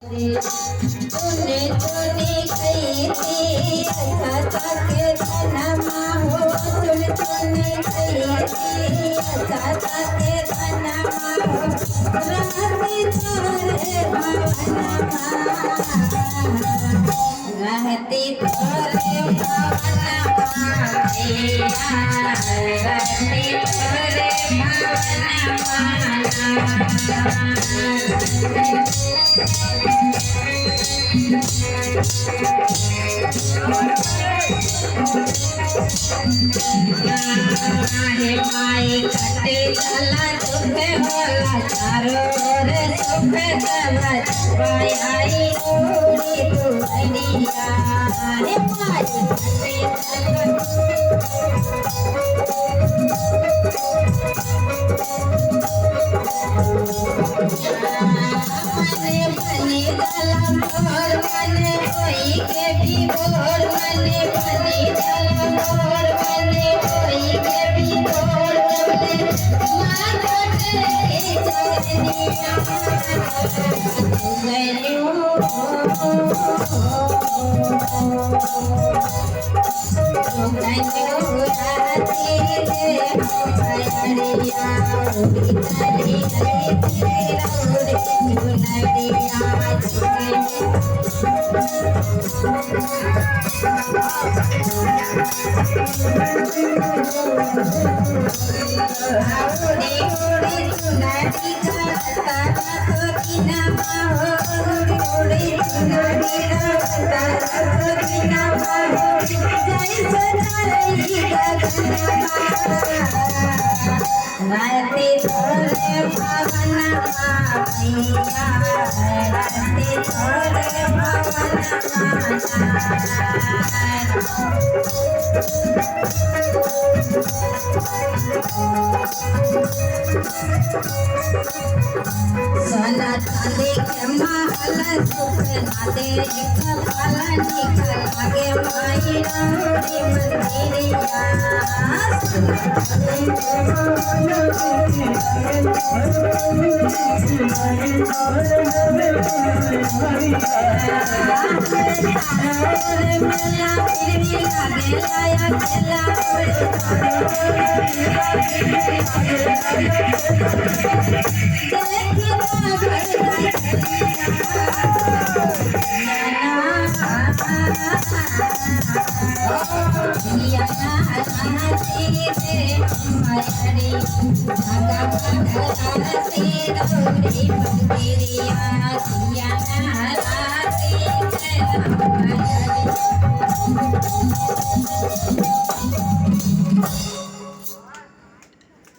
तूने तूने कही थी अच्छा के धनमा हो तूने तूने कही थी अच्छा के धनमा हो रहती तोरे भवनमा रहती तोरे भवनमा रहती तोरे माई कटे चला दुख होला चारो रे सुख तब पाई ओरी तू अनिया रे माई कटे मने बने गला मोर मने कोई के भी मोर मने बने गला मोर मने कोई के भी मोर मने मां कोटे चरनिया गलियो गलियो राती रे हरिया उड़ी राती थोड़े भवनमा भैया राती थोड़े सोना चांदी के महल सुख ना दे फल निकल आगे माई रौड़ी मंदिरिया मंदिरिया